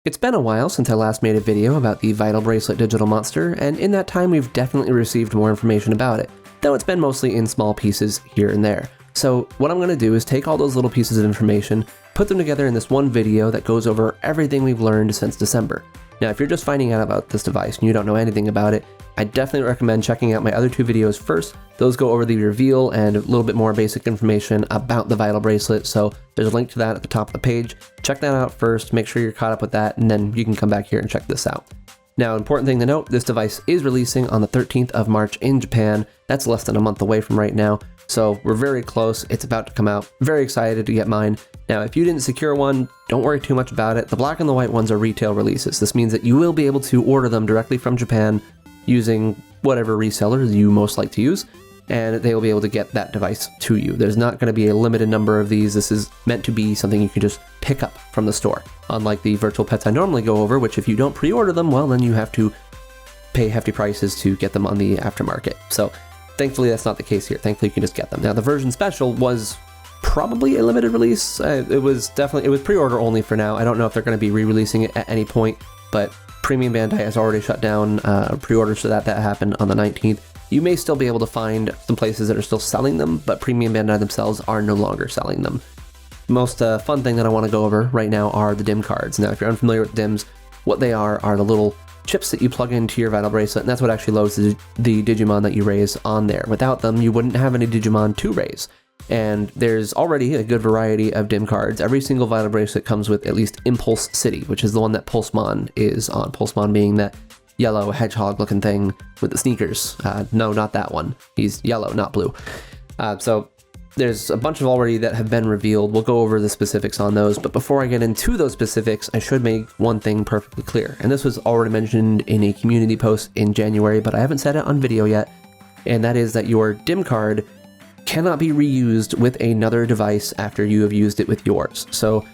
It's been a while since I last made a video about the Vital Bracelet digital monster, and in that time we've definitely received more information about it, though it's been mostly in small pieces here and there. So what I'm going to do is take all those little pieces of information, put them together in this one video that goes over everything we've learned since December. Now if you're just finding out about this device and you don't know anything about it, I definitely recommend checking out my other two videos first. Those go over the reveal and a little bit more basic information about the Vital Bracelet, so there's a link to that at the top of the page. Check that out first, make sure you're caught up with that, and then you can come back here and check this out. Now, important thing to note, this device is releasing on the 13th of March in Japan. That's less than a month away from right now, so we're very close. It's about to come out. Very excited to get mine. Now, if you didn't secure one, don't worry too much about it. The black and the white ones are retail releases. This means that you will be able to order them directly from Japan using whatever reseller you most like to use, and they will be able to get that device to you. There's not going to be a limited number of these. This is meant to be something you can just pick up from the store. Unlike the virtual pets I normally go over, which if you don't pre-order them, well, then you have to pay hefty prices to get them on the aftermarket. So thankfully that's not the case here. Thankfully you can just get them. Now the version special was probably a limited release. It was pre-order only for now. I don't know if they're going to be re-releasing it at any point, but Premium Bandai has already shut down pre-orders for that. That happened on the 19th. You may still be able to find some places that are still selling them, but Premium Bandai themselves are no longer selling them. The most fun thing that I want to go over right now are the DIM cards. Now, if you're unfamiliar with DIMs, what they are the little chips that you plug into your Vital Bracelet, and that's what actually loads the Digimon that you raise on there. Without them, you wouldn't have any Digimon to raise. And there's already a good variety of DIM cards. Every single Vital Bracelet comes with at least Impulse City, which is the one that Pulsemon is on. Pulsemon being that yellow hedgehog looking thing with the sneakers. No, not that one. He's yellow, not blue. So there's a bunch of already that have been revealed. We'll go over the specifics on those, but before I get into those specifics, I should make one thing perfectly clear. And this was already mentioned in a community post in January, but I haven't said it on video yet. And that is that your DIM card cannot be reused with another device after you have used it with yours. So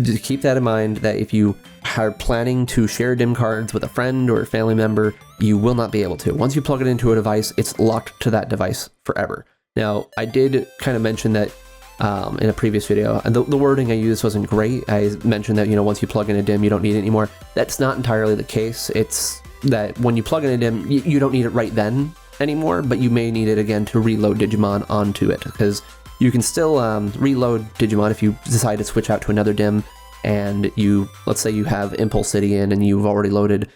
just keep that in mind, that if you are planning to share DIM cards with a friend or a family member, you will not be able to. Once you plug it into a device, it's locked to that device forever. Now, I did kind of mention that in a previous video, and the wording I used wasn't great. I mentioned that, once you plug in a DIM, you don't need it anymore. That's not entirely the case. It's that when you plug in a DIM, you don't need it right then anymore, but you may need it again to reload Digimon onto it, because you can still reload Digimon if you decide to switch out to another DIM, and let's say you have Impulse City in and you've already loaded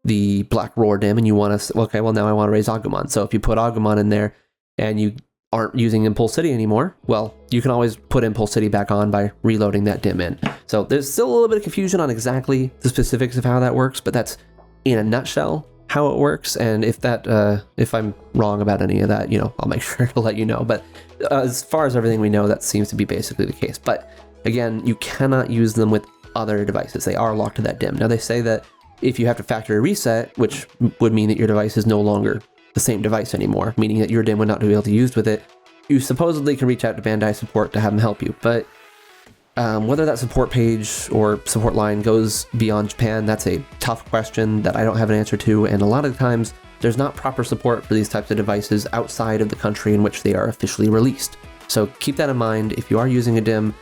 the Black Roar DIM and you want to, okay, well now I want to raise Agumon. So if you put Agumon in there and you aren't using Impulse City anymore, well, you can always put Impulse City back on by reloading that DIM in. So there's still a little bit of confusion on exactly the specifics of how that works, but that's in a nutshell how it works. And if I'm wrong about any of that, I'll make sure to let you know. But as far as everything we know, that seems to be basically the case. But again, you cannot use them with other devices. They are locked to that DIM. Now they say that if you have to factory reset, which would mean that your device is no longer the same device anymore, meaning that your DIM would not be able to be used with it, you supposedly can reach out to Bandai support to have them help you. But whether that support page or support line goes beyond Japan, that's a tough question that I don't have an answer to, and a lot of times there's not proper support for these types of devices outside of the country in which they are officially released. So keep that in mind. If you are using a DIM,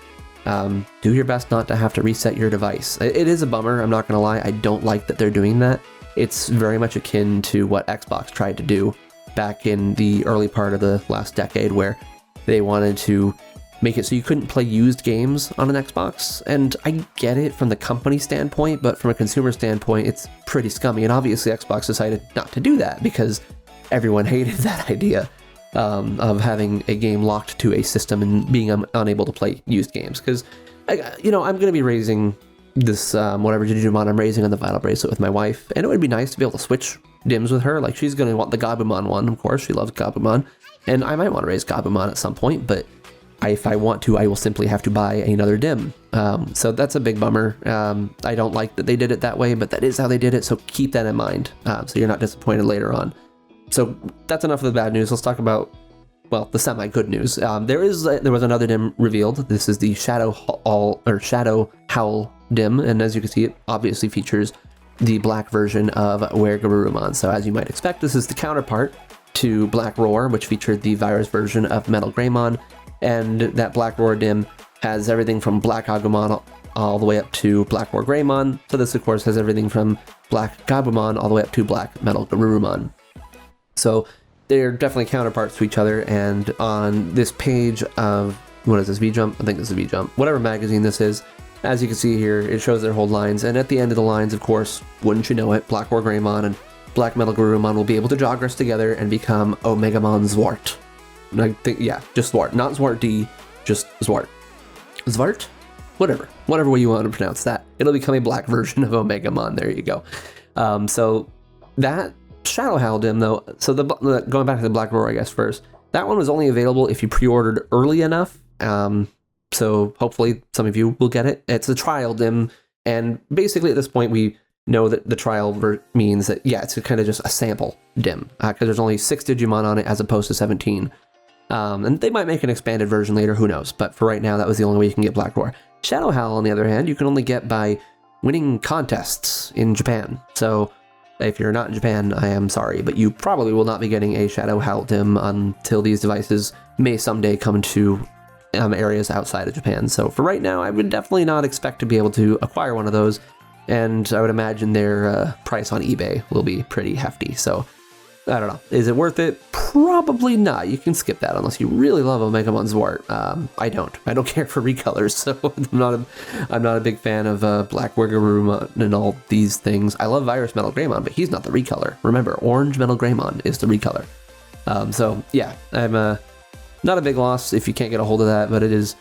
do your best not to have to reset your device. It is a bummer, I'm not going to lie. I don't like that they're doing that. It's very much akin to what Xbox tried to do back in the early part of the last decade, where they wanted to make it so you couldn't play used games on an Xbox. And I get it from the company standpoint, but from a consumer standpoint, it's pretty scummy. And obviously Xbox decided not to do that because everyone hated that idea of having a game locked to a system and being unable to play used games. Because, I'm going to be raising this whatever Digimon I'm raising on the Vital Bracelet with my wife, and it would be nice to be able to switch DIMs with her. Like, she's going to want the Gabumon one, of course. She loves Gabumon, and I might want to raise Gabumon at some point, but if I want to, I will simply have to buy another DIM. So that's a big bummer. I don't like that they did it that way, but that is how they did it, so keep that in mind, so you're not disappointed later on. So that's enough of the bad news. Let's talk about, well, the semi-good news. There was another DIM revealed. This is the Shadow Howl DIM, and as you can see, it obviously features the black version of Weregarurumon. So as you might expect, this is the counterpart to Black Roar, which featured the virus version of Metal Greymon, and that Black Roar DIM has everything from Black Agumon all the way up to Black War Greymon. So this, of course, has everything from Black Gabumon all the way up to Black Metal Garurumon. So they're definitely counterparts to each other, and on this page of, what is this, V-Jump? I think this is V-Jump. Whatever magazine this is, as you can see here, it shows their whole lines, and at the end of the lines, of course, wouldn't you know it, Black War Greymon and Black Metal Garurumon will be able to jogress together and become Omegamon Zwart. And I think, yeah, just Zwart. Not Zwart D, just Zwart. Zwart? Whatever way you want to pronounce that. It'll become a black version of Omegamon. There you go. So that Shadow Howl dim, though, so going back to the Black Roar, I guess, first, that one was only available if you pre-ordered early enough. So hopefully some of you will get it. It's a trial dim, and basically at this point we know that the trial means that, yeah, it's kind of just a sample dim, because there's only 6 Digimon on it as opposed to 17. And they might make an expanded version later, who knows, but for right now that was the only way you can get Black Roar. Shadow Howl, on the other hand, you can only get by winning contests in Japan. So if you're not in Japan, I am sorry, but you probably will not be getting a Shadow Howl dim until these devices may someday come to areas outside of Japan. So for right now, I would definitely not expect to be able to acquire one of those, and I would imagine their price on eBay will be pretty hefty. So I don't know. Is it worth it? Probably not. You can skip that unless you really love Omegamon Zwart. I don't care for recolors, so I'm not a big fan of Black War Garurumon and all these things. I love Virus Metal Greymon, but he's not the recolor. Remember, Orange Metal Greymon is the recolor. So yeah, I'm not a big loss if you can't get a hold of that, but it's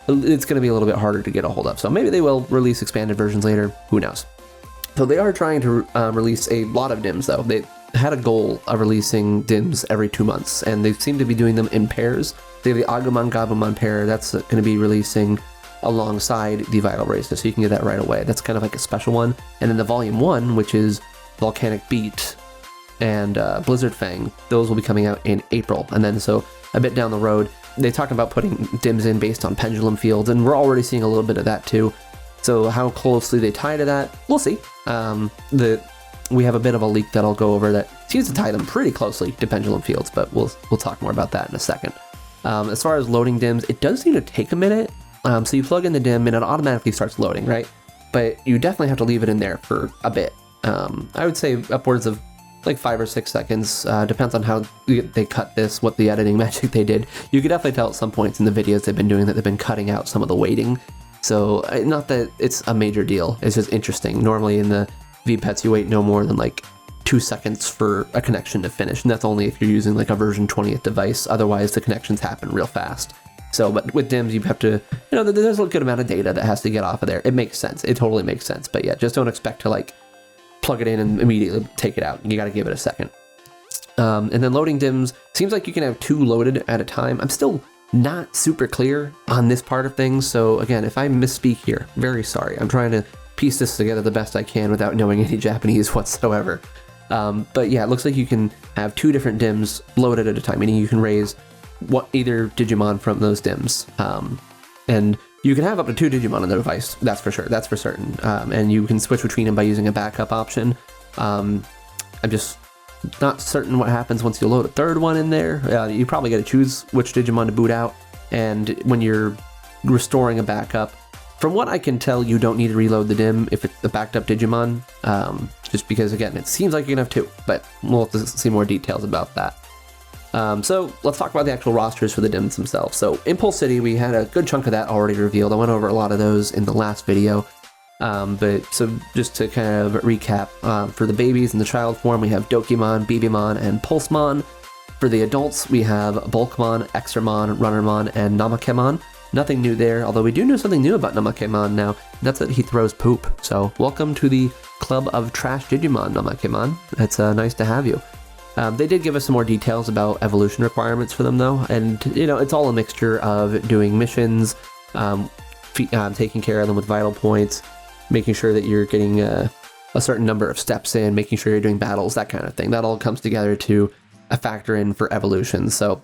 going to be a little bit harder to get a hold of. So maybe they will release expanded versions later. Who knows? So they are trying to release a lot of DIMs, though. They had a goal of releasing DIMs every 2 months, and they seem to be doing them in pairs. They have the Agumon Gabumon pair that's going to be releasing alongside the Vital Bracelet, so you can get that right away. That's kind of like a special one. And then the Volume 1, which is Volcanic Beat and Blizzard Fang, those will be coming out in April. And then so a bit down the road, they talked about putting DIMs in based on pendulum fields, and we're already seeing a little bit of that too. So how closely they tie to that, we'll see. We have a bit of a leak that I'll go over that seems to tie them pretty closely to pendulum fields, but we'll talk more about that in a second. As far as loading DIMs, it does seem to take a minute. So you plug in the DIM and it automatically starts loading, right? But you definitely have to leave it in there for a bit. I would say upwards of like 5 or 6 seconds. Depends on how they cut this, what the editing magic they did. You could definitely tell at some points in the videos they've been doing that they've been cutting out some of the waiting. So not that it's a major deal, it's just interesting. Normally in the VPETs you wait no more than like 2 seconds for a connection to finish, and that's only if you're using like a version 20th device. Otherwise the connections happen real fast. So, but with DIMs you have to, there's a good amount of data that has to get off of there. It makes sense, it totally makes sense, but yeah, just don't expect to like plug it in and immediately take it out. You got to give it a second. And then loading DIMs, seems like you can have 2 loaded at a time. I'm still not super clear on this part of things, so again, if I misspeak here, very sorry. I'm trying to piece this together the best I can without knowing any Japanese whatsoever. But yeah, it looks like you can have 2 different DIMs loaded at a time, meaning you can raise either Digimon from those DIMs. And you can have up to 2 Digimon on the device, that's for sure, that's for certain. And you can switch between them by using a backup option. I'm just not certain what happens once you load a 3rd one in there. You probably got to choose which Digimon to boot out, and when you're restoring a backup, from what I can tell, you don't need to reload the DIM if it's the backed up Digimon, just because, again, it seems like you can have 2, but we'll have to see more details about that. So let's talk about the actual rosters for the DIMs themselves. So Impulse City, we had a good chunk of that already revealed. I went over a lot of those in the last video. But so just to kind of recap, for the babies in the child form, we have Dokimon, Bibimon, and Pulsemon. For the adults, we have Bulkmon, Exermon, Runnermon, and Namakemon. Nothing new there, although we do know something new about Namakemon now. That's that he throws poop. So welcome to the club of trash Digimon, Namakemon. It's nice to have you. They did give us some more details about evolution requirements for them, though, and it's all a mixture of doing missions, taking care of them with vital points, making sure that you're getting a certain number of steps in, making sure you're doing battles, that kind of thing. That all comes together to a factor in for evolution. So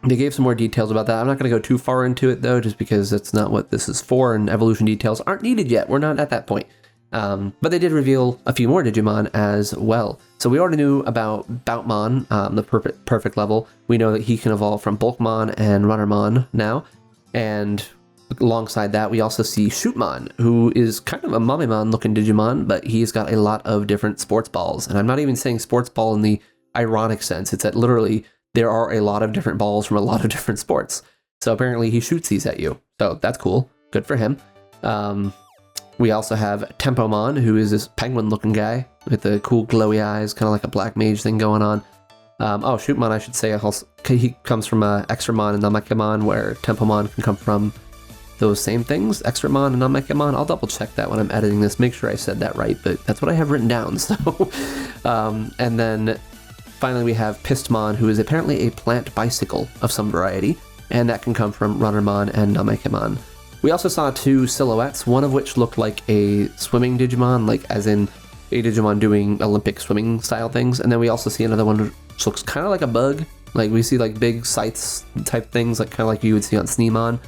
they gave some more details about that. I'm not going to go too far into it, though, just because that's not what this is for, and evolution details aren't needed yet. We're not at that point. But they did reveal a few more Digimon as well. So we already knew about Boutmon, the perfect level. We know that he can evolve from Bulkmon and Runnermon now. And alongside that, we also see Shootmon, who is kind of a Mamemon looking Digimon, but he's got a lot of different sports balls. And I'm not even saying sports ball in the ironic sense. It's that literally there are a lot of different balls from a lot of different sports. So apparently he shoots these at you. So that's cool. Good for him. We also have Tempomon, who is this penguin looking guy with the cool glowy eyes, kind of like a black mage thing going on. Shootmon, I should say, he comes from Extramon and Namekamon, where Tempomon can come from those same things, Extramon and Namekamon. I'll double check that when I'm editing this, make sure I said that right, but that's what I have written down. So, and then finally we have Pistmon, who is apparently a plant bicycle of some variety, and that can come from Runnermon and Namekamon. We also saw 2 silhouettes, one of which looked like a swimming Digimon, like as in a Digimon doing Olympic swimming style things, and then we also see another one which looks kind of like a bug. Like we see like big sights type things, like kind of like you would see on Sneemon.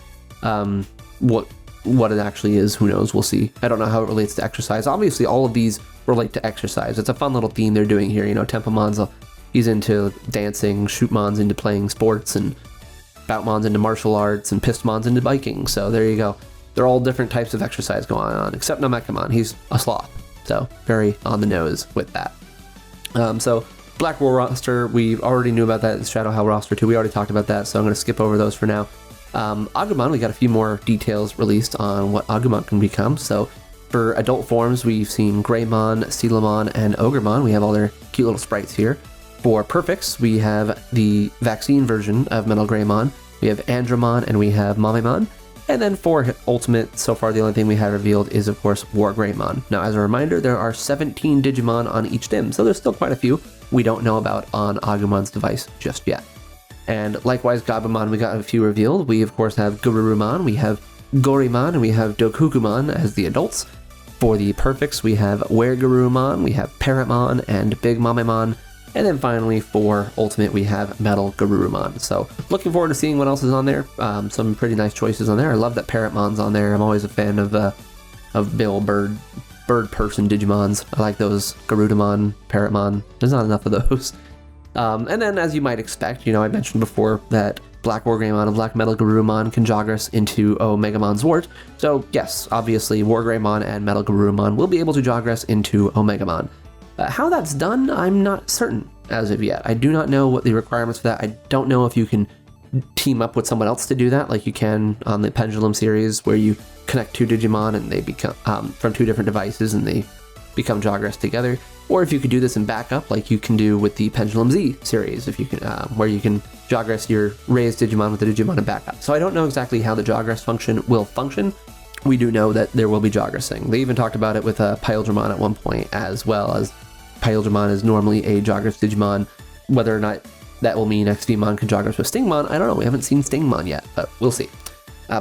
What it actually is, who knows? We'll see. I don't know how it relates to exercise. Obviously, all of these relate to exercise. It's a fun little theme they're doing here. You know, Tempomon's he's into dancing, Shootmon's into playing sports, and Boutmon's into martial arts, and Pistmon's into biking. So there you go. They're all different types of exercise going on, except Namekamon. He's a sloth. So very on the nose with that. So Black War roster, we already knew about that. Shadow Hell roster too. We already talked about that, so I'm going to skip over those for now. Agumon, we got a few more details released on what Agumon can become. So for adult forms, we've seen Greymon, Steelamon, and Ogremon. We have all their cute little sprites here. For Perfects, we have the vaccine version of Metal Greymon, we have Andromon, and we have Mamemon. And then for Ultimate, so far the only thing we have revealed is, of course, War Greymon. Now, as a reminder, there are 17 Digimon on each dim, so there's still quite a few we don't know about on Agumon's device just yet. And likewise, Gabumon, we got a few revealed. We, of course, have Gururumon, we have Gorimon, and we have Dokukumon as the adults. For the Perfects, we have Weregurumon, we have Paramon, and Big Mamemon. And then finally, for Ultimate, we have Metal Garurumon. So looking forward to seeing what else is on there. Some pretty nice choices on there. I love that Parrotmon's on there. I'm always a fan of Bill Bird person Digimons. I like those Garudamon, Parrotmon. There's not enough of those. And then, as you might expect, I mentioned before that Black War Greymon and Black Metal Garurumon can jogress into Omegamon Zwart. So yes, obviously, War Greymon and Metal Garurumon will be able to jogress into Omegamon. How that's done, I'm not certain as of yet. I do not know what the requirements for that. I don't know if you can team up with someone else to do that, like you can on the Pendulum series, where you connect 2 Digimon and they become from 2 different devices and they become jogress together. Or if you could do this in backup, like you can do with the Pendulum Z series, if you can, where you can jogress your raised Digimon with the Digimon in backup. So I don't know exactly how the jogress function will function. We do know that there will be jogressing. They even talked about it with Pyldramon at one point, as well as Pyldramon is normally a jogress Digimon. Whether or not that will mean XVmon can jogress with Stingmon, I don't know. We haven't seen Stingmon yet, but we'll see.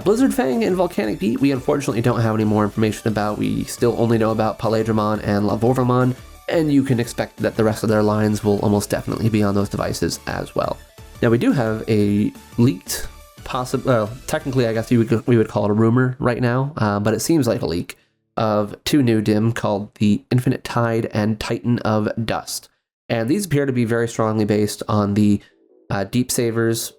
Blizzard Fang and Volcanic Beat, we unfortunately don't have any more information about. We still only know about Paladramon and Lavorvamon, and you can expect that the rest of their lines will almost definitely be on those devices as well. Now, we do have a leaked, technically I guess we would call it a rumor right now, but it seems like a leak, of 2 new dim called the Infinite Tide and Titan of Dust. And these appear to be very strongly based on the Deep Savers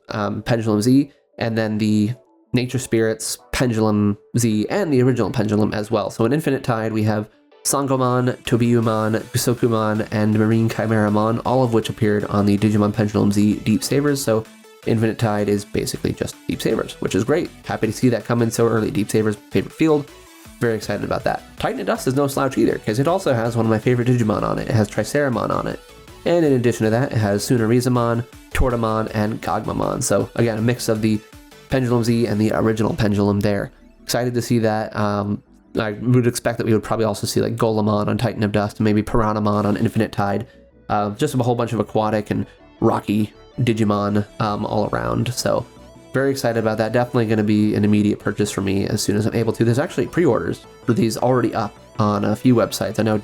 Pendulum Z, and then the Nature Spirits Pendulum Z, and the original Pendulum as well. So in Infinite Tide, we have Sangomon, Tobiyumon, Gusokumon, and Marine Chimeramon, all of which appeared on the Digimon Pendulum Z Deep Savers. So Infinite Tide is basically just Deep Savers, which is great. Happy to see that come in so early. Deep Savers, favorite field. Very excited about that. Titan of Dust is no slouch either, because it also has one of my favorite Digimon on it. It has Triceramon on it. And in addition to that, it has Tsunarizamon, Tortamon, and Gogmamon. So again, a mix of the Pendulum Z and the original Pendulum there. Excited to see that. I would expect that we would probably also see like Golemon on Titan of Dust, and maybe Piranhamon on Infinite Tide. Just a whole bunch of aquatic and rocky Digimon all around. So very excited about that. Definitely going to be an immediate purchase for me as soon as I'm able to. There's actually pre-orders for these already up on a few websites. I know,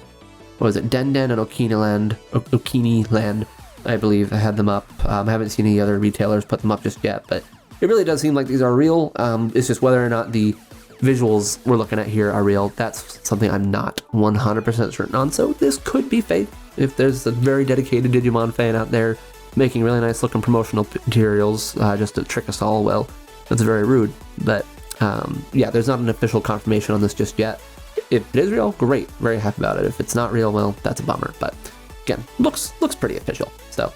what was it, Denden and Okini Land, I believe. I had them up. I haven't seen any other retailers put them up just yet, but it really does seem like these are real. It's just whether or not the visuals we're looking at here are real. That's something I'm not 100% certain on, so this could be fake. If there's a very dedicated Digimon fan out there making really nice looking promotional materials just to trick us all, well, that's very rude. But yeah, there's not an official confirmation on this just yet. If it is real, great, very happy about it. If it's not real, well, that's a bummer. But again, looks pretty official. So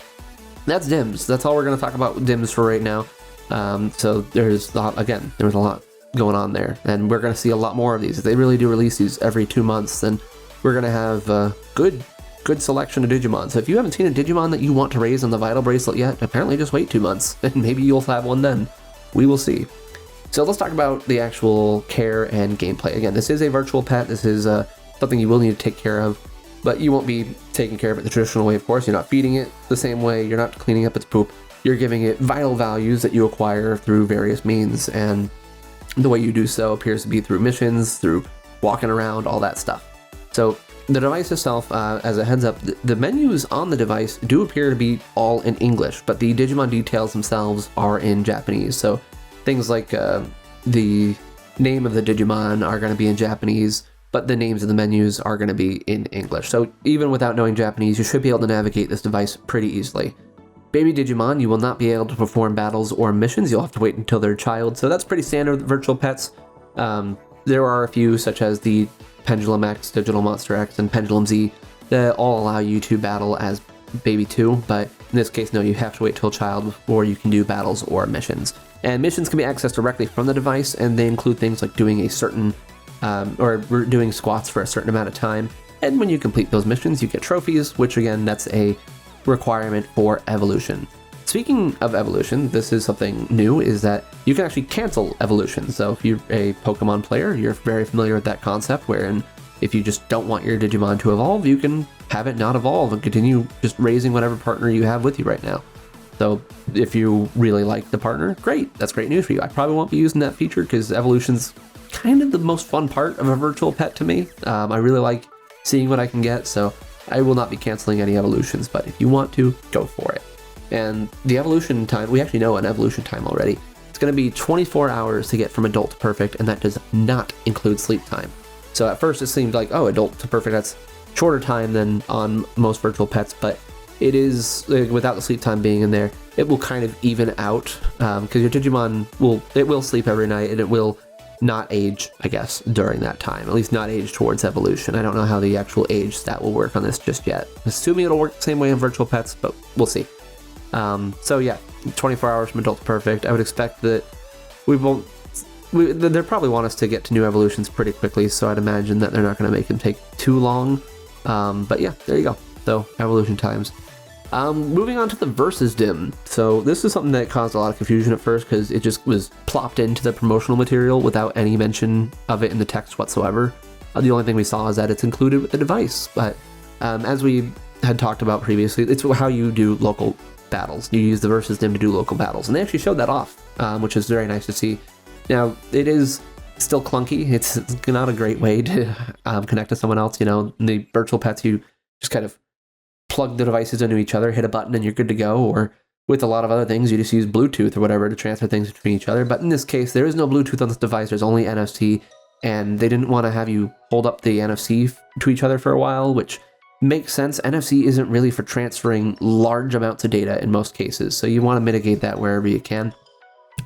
that's DIMS. That's all we're going to talk about with DIMS for right now. So there's a lot going on there, and we're going to see a lot more of these. If they really do release these every 2 months, then we're going to have a good selection of Digimon. So if you haven't seen a Digimon that you want to raise on the Vital Bracelet yet, apparently just wait 2 months, and maybe you'll have one then. We will see. So let's talk about the actual care and gameplay. Again, this is a virtual pet. This is something you will need to take care of, but you won't be taking care of it the traditional way, of course. You're not feeding it the same way. You're not cleaning up its poop. You're giving it vital values that you acquire through various means, and the way you do so appears to be through missions, through walking around, all that stuff. So the device itself, as a heads up, the menus on the device do appear to be all in English, but the Digimon details themselves are in Japanese. So things like the name of the Digimon are going to be in Japanese, but the names of the menus are going to be in English. So even without knowing Japanese, you should be able to navigate this device pretty easily. Baby Digimon, you will not be able to perform battles or missions. You'll have to wait until they're a child. So that's pretty standard with virtual pets. There are a few, such as the Pendulum X, Digital Monster X, and Pendulum Z, that all allow you to battle as Baby 2, but in this case, no, you have to wait till a child before you can do battles or missions. And missions can be accessed directly from the device, and they include things like doing a certain, or doing squats for a certain amount of time. And when you complete those missions, you get trophies, which again, that's a requirement for evolution. Speaking of evolution, this is something new, is that you can actually cancel evolution. So if you're a Pokemon player, you're very familiar with that concept, wherein if you just don't want your Digimon to evolve, you can have it not evolve and continue just raising whatever partner you have with you right now. So if you really like the partner, great, that's great news for you. I probably won't be using that feature because evolution's kind of the most fun part of a virtual pet to me. I really like seeing what I can get, so I will not be canceling any evolutions, but if you want to, go for it. And the evolution time, we actually know an evolution time already. It's going to be 24 hours to get from adult to perfect, and that does not include sleep time. So at first it seemed like, oh, adult to perfect, that's shorter time than on most virtual pets, but it is, without the sleep time being in there, it will kind of even out, because your Digimon will sleep every night, and it will not age, I guess, during that time. At least not age towards evolution. I don't know how the actual age stat will work on this just yet. Assuming it'll work the same way in virtual pets, but we'll see. So yeah, 24 hours from adult to perfect. I would expect that they'll probably want us to get to new evolutions pretty quickly, so I'd imagine that they're not going to make them take too long. But yeah, there you go. So evolution times. Moving on to the Versus Dim. So this is something that caused a lot of confusion at first because it just was plopped into the promotional material without any mention of it in the text whatsoever. The only thing we saw is that it's included with the device, but as we had talked about previously, it's how you do local battles. You use the Versus Dim to do local battles, and they actually showed that off, which is very nice to see. Now, it is still clunky. It's not a great way to connect to someone else. You know, in the virtual pets, you just kind of plug the devices into each other, hit a button, and you're good to go. Or with a lot of other things, you just use Bluetooth or whatever to transfer things between each other. But in this case, there is no Bluetooth on this device. There's only NFC, and they didn't want to have you hold up the NFC to each other for a while, which makes sense. NFC isn't really for transferring large amounts of data in most cases, so you want to mitigate that wherever you can.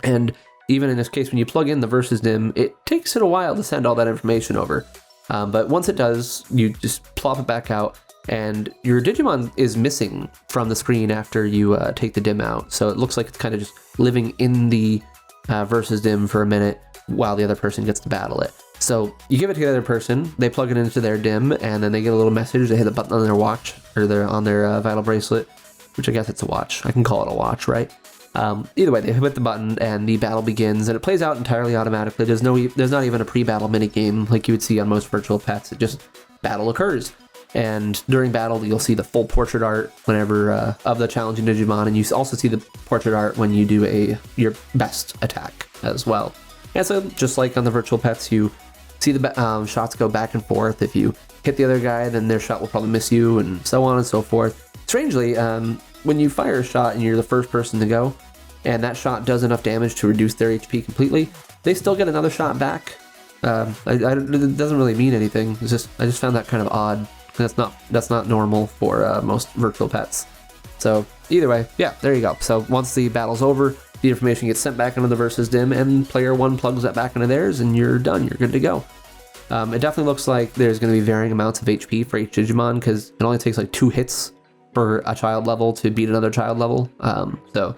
And even in this case, when you plug in the Versus Dim, it takes it a while to send all that information over. But once it does, you just plop it back out, and your Digimon is missing from the screen after you take the Dim out. So it looks like it's kind of just living in the Versus Dim for a minute while the other person gets to battle it. So you give it to the other person, they plug it into their Dim, and then they get a little message. They hit a button on their watch, or on their Vital Bracelet, which I guess it's a watch. I can call it a watch, right? Either way, they hit the button and the battle begins, and it plays out entirely automatically. There's not even a pre-battle minigame like you would see on most virtual pets. It just battle occurs. And during battle, you'll see the full portrait art whenever of the challenging Digimon, and you also see the portrait art when you do your best attack as well. And so, just like on the virtual pets, you see the shots go back and forth. If you hit the other guy, then their shot will probably miss you, and so on and so forth. Strangely, when you fire a shot and you're the first person to go, and that shot does enough damage to reduce their HP completely, they still get another shot back. It doesn't really mean anything. I just found that kind of odd. That's not normal for most virtual pets. So either way, yeah, there you go. So once the battle's over, the information gets sent back into the Versus DIM, and player 1 plugs that back into theirs, and you're done. You're good to go. It definitely looks like there's going to be varying amounts of HP for each Digimon, because it only takes like 2 hits for a child level to beat another child level. So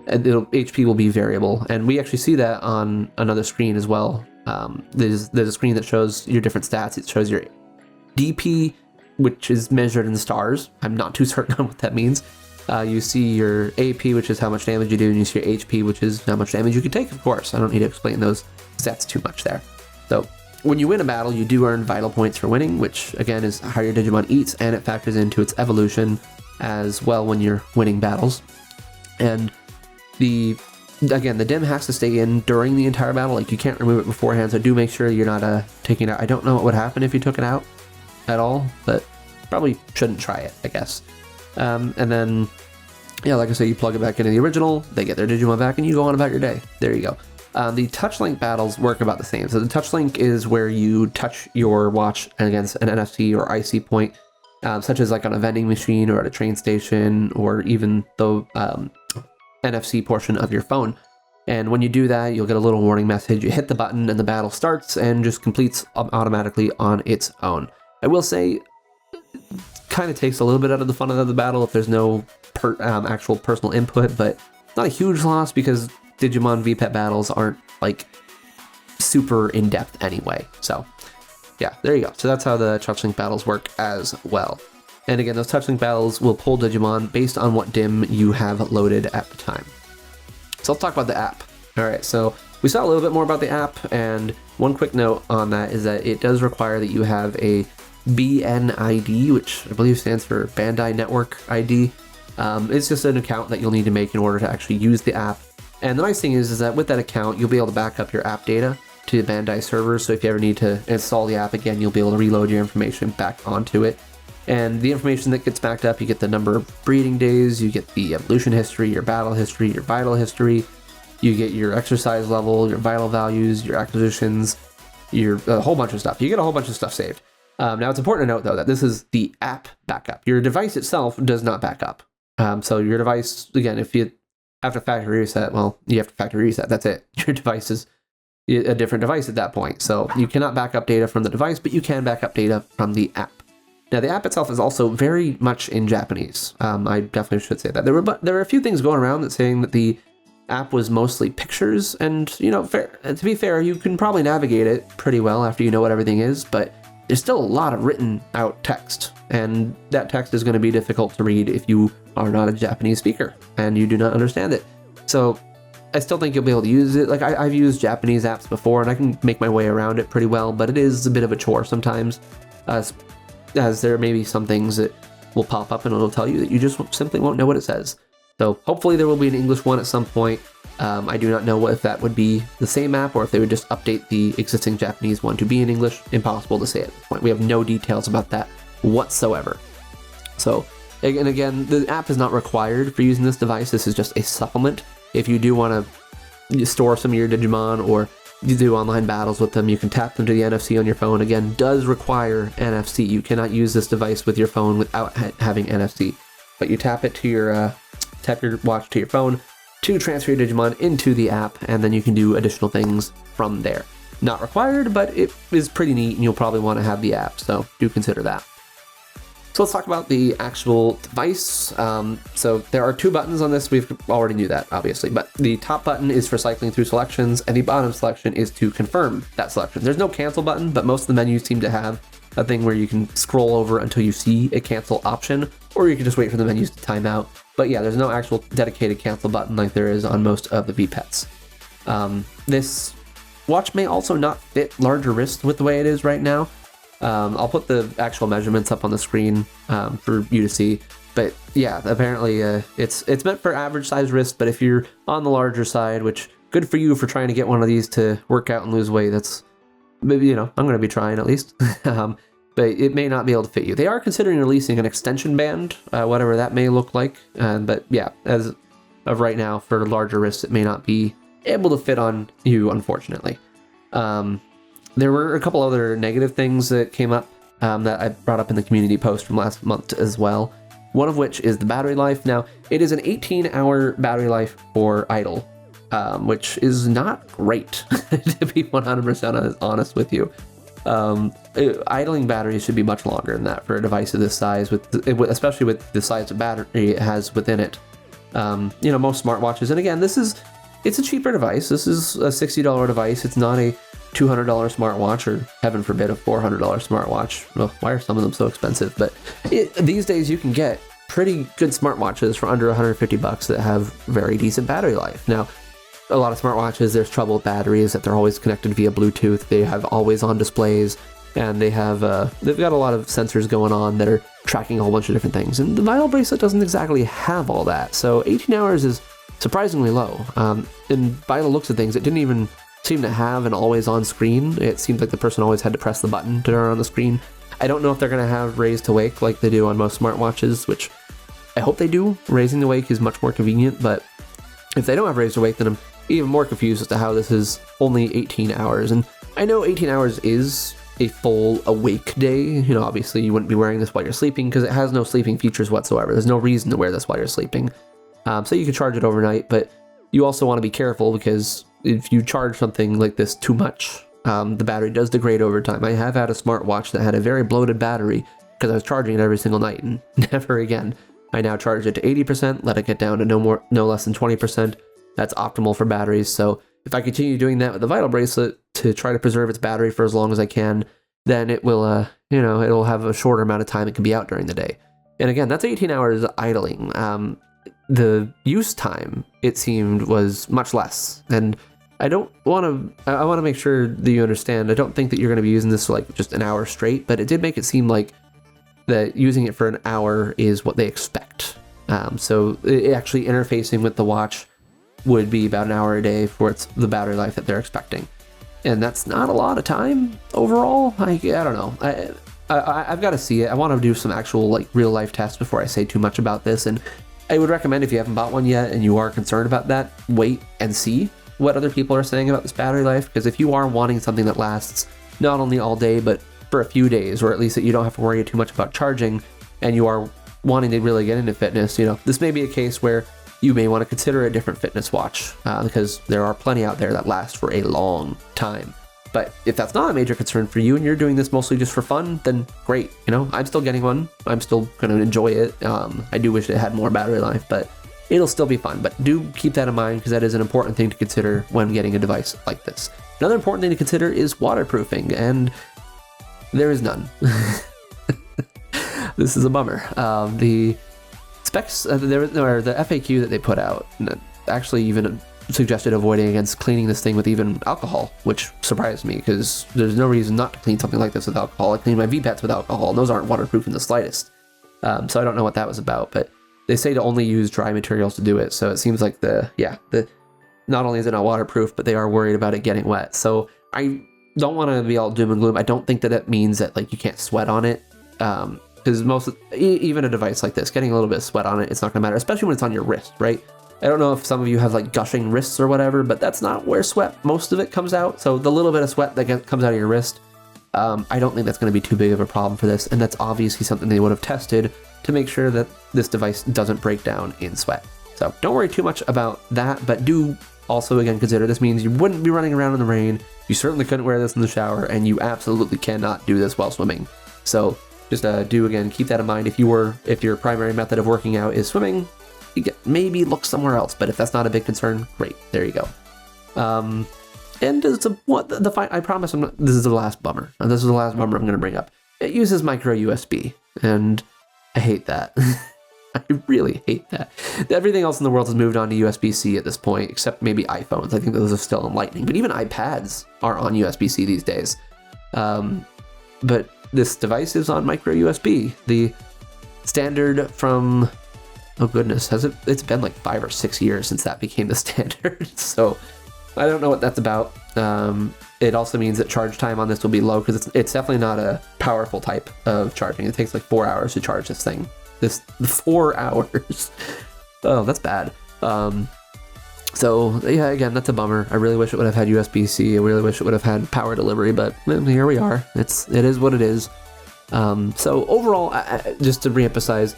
HP will be variable, and we actually see that on another screen as well. There's a screen that shows your different stats. It shows your DP, which is measured in stars. I'm not too certain on what that means. You see your AP, which is how much damage you do, and you see your HP, which is how much damage you can take, of course. I don't need to explain those stats too much there. So when you win a battle, you do earn vital points for winning, which again is how your Digimon eats, and it factors into its evolution as well when you're winning battles. And the DIM has to stay in during the entire battle. Like, you can't remove it beforehand, so do make sure you're not taking it out. I don't know what would happen if you took it out at all, but probably shouldn't try it, I guess. And then, yeah, like I said, you plug it back into the original, they get their Digimon back, and you go on about your day. There you go. The touch link battles work about the same. So the touch link is where you touch your watch against an NFC or IC point, such as like on a vending machine or at a train station, or even the NFC portion of your phone. And when you do that, you'll get a little warning message. You hit the button and the battle starts and just completes automatically on its own. I will say, kind of takes a little bit out of the fun of the battle if there's no actual personal input, but not a huge loss because Digimon VPET battles aren't like super in-depth anyway. So yeah, there you go. So that's how the touchlink battles work as well. And again, those touchlink battles will pull Digimon based on what DIM you have loaded at the time. So let's talk about the app. All right, so we saw a little bit more about the app, and one quick note on that is that it does require that you have a BNID, which I believe stands for Bandai Network ID. It's just an account that you'll need to make in order to actually use the app. And the nice thing is that with that account, you'll be able to back up your app data to the Bandai servers. So if you ever need to install the app again, you'll be able to reload your information back onto it. And the information that gets backed up, you get the number of breeding days, you get the evolution history, your battle history, your vital history, you get your exercise level, your vital values, your acquisitions, a whole bunch of stuff. You get a whole bunch of stuff saved. Now, it's important to note, though, that this is the app backup. Your device itself does not back up. So your device, again, if you have to factory reset, well, you have to factory reset. That's it. Your device is a different device at that point. So you cannot back up data from the device, but you can back up data from the app. Now, the app itself is also very much in Japanese. I definitely should say that. There were a few things going around that saying that the app was mostly pictures, and, to be fair, you can probably navigate it pretty well after you know what everything is, but there's still a lot of written out text, and that text is going to be difficult to read if you are not a Japanese speaker and you do not understand it. So I still think you'll be able to use it. Like, I've used Japanese apps before, and I can make my way around it pretty well, but it is a bit of a chore sometimes, as there may be some things that will pop up and it'll tell you that you just simply won't know what it says. So hopefully there will be an English one at some point. I do not know if that would be the same app or if they would just update the existing Japanese one to be in English. Impossible to say at this point. We have no details about that whatsoever. So, and again, the app is not required for using this device. This is just a supplement. If you do want to store some of your Digimon or you do online battles with them, you can tap them to the NFC on your phone. Again, does require NFC. You cannot use this device with your phone without having NFC. But you tap it to your watch to your phone to transfer your Digimon into the app, and then you can do additional things from there. Not required, but it is pretty neat, and you'll probably want to have the app, so do consider that. So let's talk about the actual device. So there are 2 buttons on this. We've already knew that, obviously, but the top button is for cycling through selections, and the bottom selection is to confirm that selection. There's no cancel button, but most of the menus seem to have a thing where you can scroll over until you see a cancel option, or you can just wait for the menus to time out. But yeah, there's no actual dedicated cancel button like there is on most of the VPETs. This watch may also not fit larger wrists with the way it is right now. I'll put the actual measurements up on the screen for you to see. But yeah, apparently it's meant for average size wrist, but if you're on the larger side, which good for you for trying to get one of these to work out and lose weight, that's, maybe, I'm going to be trying at least. But it may not be able to fit you. They are considering releasing an extension band, whatever that may look like. But yeah, as of right now, for larger wrists, it may not be able to fit on you, unfortunately. There were a couple other negative things that came up that I brought up in the community post from last month as well. One of which is the battery life. Now, it is an 18-hour battery life for idle, which is not great, to be 100% honest with you. Idling batteries should be much longer than that for a device of this size, especially with the size of battery it has within it. Most smartwatches, and again, it's a cheaper device. This is a $60 device. It's not a $200 smartwatch, or heaven forbid a $400 smartwatch. Well, why are some of them so expensive? But these days you can get pretty good smartwatches for under $150 that have very decent battery life. Now, a lot of smartwatches, there's trouble with batteries, that they're always connected via Bluetooth. They have always on displays, and they've got a lot of sensors going on that are tracking a whole bunch of different things. And the Vital Bracelet doesn't exactly have all that. So 18 hours is surprisingly low. And by the looks of things, it didn't even seem to have an always on screen. It seemed like the person always had to press the button to turn on the screen. I don't know if they're going to have raise to wake like they do on most smartwatches, which I hope they do. Raising the wake is much more convenient, but if they don't have raise to wake, then I'm even more confused as to how this is only 18 hours. And I know 18 hours is a full awake day. Obviously you wouldn't be wearing this while you're sleeping because it has no sleeping features whatsoever. There's no reason to wear this while you're sleeping. So you can charge it overnight, but you also want to be careful because if you charge something like this too much, the battery does degrade over time. I have had a smartwatch that had a very bloated battery because I was charging it every single night, and never again. I now charge it to 80%, let it get down to no less than 20%. That's optimal for batteries. So if I continue doing that with the Vital Bracelet to try to preserve its battery for as long as I can, then it will, it'll have a shorter amount of time it can be out during the day. And again, that's 18 hours idling. The use time, it seemed, was much less. And I want to make sure that you understand, I don't think that you're going to be using this for like just an hour straight, but it did make it seem like that using it for an hour is what they expect. So actually interfacing with the watch would be about an hour a day for the battery life that they're expecting. And that's not a lot of time overall. I don't know. I've got to see it. I want to do some actual like real life tests before I say too much about this. And I would recommend, if you haven't bought one yet and you are concerned about that, wait and see what other people are saying about this battery life. Because if you are wanting something that lasts not only all day, but for a few days, or at least that you don't have to worry too much about charging, and you are wanting to really get into fitness, this may be a case where you may want to consider a different fitness watch, because there are plenty out there that last for a long time. But if that's not a major concern for you and you're doing this mostly just for fun, then great. I'm still getting one. I'm still going to enjoy it. I do wish it had more battery life, but it'll still be fun. But do keep that in mind, because that is an important thing to consider when getting a device like this. Another important thing to consider is waterproofing, and there is none. This is a bummer. The specs, the FAQ that they put out actually even suggested avoiding against cleaning this thing with even alcohol, which surprised me because there's no reason not to clean something like this with alcohol. I clean my V-Pets with alcohol, and those aren't waterproof in the slightest. So I don't know what that was about, but they say to only use dry materials to do it. So it seems like not only is it not waterproof, but they are worried about it getting wet. So I don't want to be all doom and gloom. I don't think that means that like you can't sweat on it. Because even a device like this, getting a little bit of sweat on it, it's not gonna matter, especially when it's on your wrist, right? I don't know if some of you have like gushing wrists or whatever, but that's not where most of it comes out. So the little bit of sweat that comes out of your wrist, I don't think that's going to be too big of a problem for this. And that's obviously something they would have tested to make sure that this device doesn't break down in sweat. So don't worry too much about that, but do also again consider this means you wouldn't be running around in the rain. You certainly couldn't wear this in the shower, and you absolutely cannot do this while swimming. So just keep that in mind. If your primary method of working out is swimming, maybe look somewhere else. But if that's not a big concern, great, there you go. And I promise this is the last bummer. This is the last bummer I'm going to bring up. It uses micro USB, and I hate that. I really hate that. Everything else in the world has moved on to USB-C at this point, except maybe iPhones. I think those are still on Lightning, but even iPads are on USB-C these days. But this device is on micro USB. The standard from, oh goodness, it's been like 5 or 6 years since that became the standard. So I don't know what that's about. It also means that charge time on this will be low, because it's definitely not a powerful type of charging. It takes like 4 hours to charge this thing. 4 hours. Oh, that's bad. So yeah, again, that's a bummer. I really wish it would have had USB-C. I really wish it would have had power delivery, but here we are. It is what it is. So overall, just to reemphasize,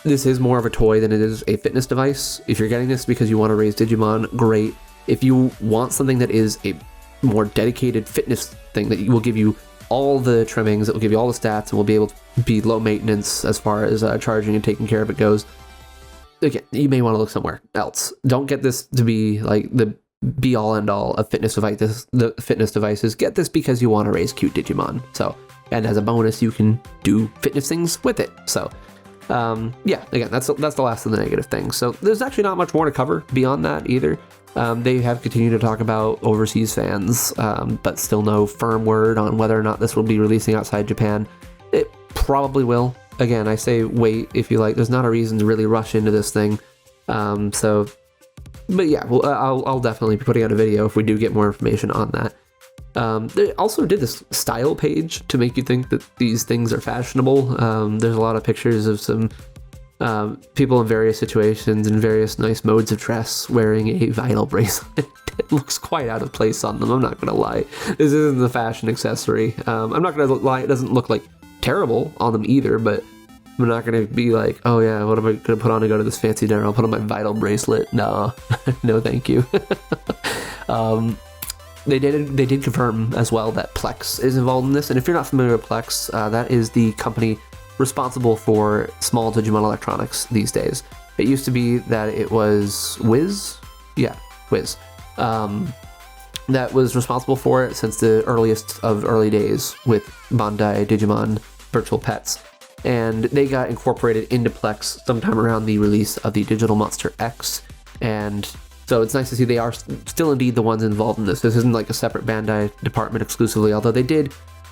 this is more of a toy than it is a fitness device. If you're getting this because you want to raise Digimon, great. If you want something that is a more dedicated fitness thing that will give you all the trimmings, it will give you all the stats, and will be able to be low maintenance as far as charging and taking care of it goes, again, you may want to look somewhere else. Don't get this to be like the be all end all of fitness devices. Get this because you want to raise cute Digimon. So, and as a bonus, you can do fitness things with it. So, yeah, again, that's the last of the negative things. So there's actually not much more to cover beyond that either. They have continued to talk about overseas fans, but still no firm word on whether or not this will be releasing outside Japan. It probably will. Again, I say wait if you like. There's not a reason to really rush into this thing. But yeah, well, I'll definitely be putting out a video if we do get more information on that. They also did this style page to make you think that these things are fashionable. There's a lot of pictures of some people in various situations and various nice modes of dress wearing a vital bracelet. It looks quite out of place on them, I'm not gonna lie. This isn't the fashion accessory. I'm not gonna lie, it doesn't look like terrible on them either, but I'm not gonna be like, oh yeah, what am I gonna put on to go to this fancy dinner? I'll put on my vital bracelet. No, no thank you. They did confirm as well that Plex is involved in this, and if you're not familiar with Plex, that is the company responsible for small Digimon electronics these days. It used to be that it was Wiz? Yeah, Wiz. That was responsible for it since the earliest of early days with Bandai Digimon Virtual Pets. And they got incorporated into Plex sometime around the release of the Digital Monster X. And so it's nice to see they are still indeed the ones involved in this. This isn't like a separate Bandai department exclusively, although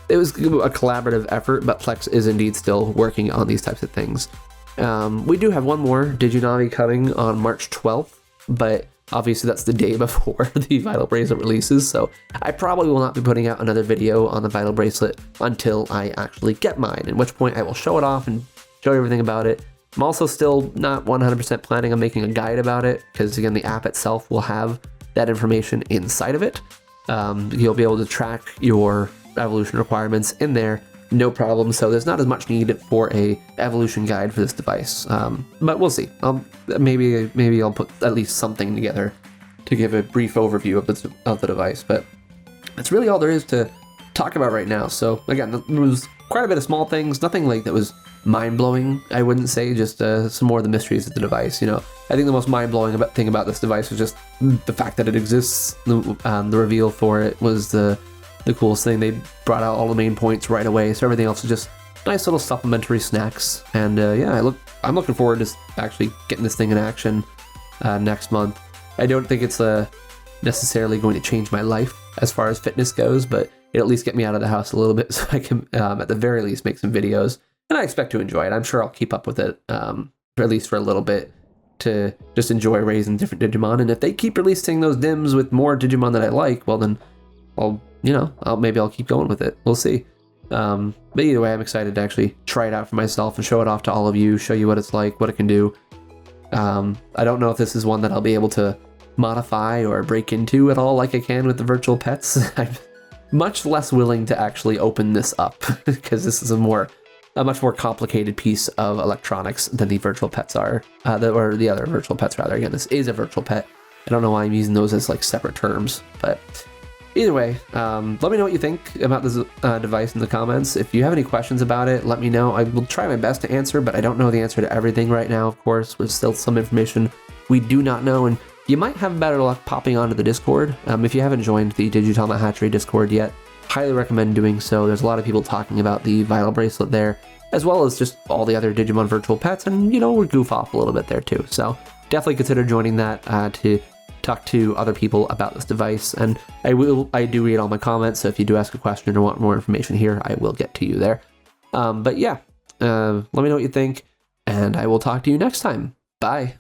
it was a collaborative effort, but Plex is indeed still working on these types of things. We do have one more Diginavi coming on March 12th, but obviously that's the day before the Vital Bracelet releases, so I probably will not be putting out another video on the Vital Bracelet until I actually get mine, at which point I will show it off and show you everything about it. I'm also still not 100% planning on making a guide about it, because again, the app itself will have that information inside of it. You'll be able to track your evolution requirements in there, no problem, so there's not as much need for a evolution guide for this device, but we'll see. Maybe I'll put at least something together to give a brief overview of the device, but that's really all there is to talk about right now. So again, there was quite a bit of small things, nothing like that was mind-blowing, I wouldn't say, just some more of the mysteries of the device. You know, I think the most mind-blowing thing about this device was just the fact that it exists. The reveal for it was the coolest thing. They brought out all the main points right away, so everything else is just nice little supplementary snacks. And yeah, I'm looking forward to actually getting this thing in action next month. I don't think it's necessarily going to change my life as far as fitness goes, but it'll at least get me out of the house a little bit so I can, at the very least, make some videos. And I expect to enjoy it. I'm sure I'll keep up with it, for at least for a little bit, to just enjoy raising different Digimon. And if they keep releasing those DIMs with more Digimon that I like, well then maybe I'll keep going with it. We'll see. But either way, I'm excited to actually try it out for myself and show it off to all of you, show you what it's like, what it can do. I don't know if this is one that I'll be able to modify or break into at all like I can with the virtual pets. I'm much less willing to actually open this up because this is a much more complicated piece of electronics than the virtual pets are, or the other virtual pets rather. Again, this is a virtual pet. I don't know why I'm using those as like separate terms, but either way, let me know what you think about this device in the comments. If you have any questions about it, let me know. I will try my best to answer, but I don't know the answer to everything right now, of course. There's still some information we do not know, and you might have better luck popping onto the Discord. If you haven't joined the Digitama Hatchery Discord yet, highly recommend doing so. There's a lot of people talking about the Vital Bracelet there, as well as just all the other Digimon virtual pets, and we goof off a little bit there too. So definitely consider joining that to talk to other people about this device. And I do read all my comments, so if you do ask a question or want more information here, I will get to you there. But yeah, let me know what you think, and I will talk to you next time. Bye.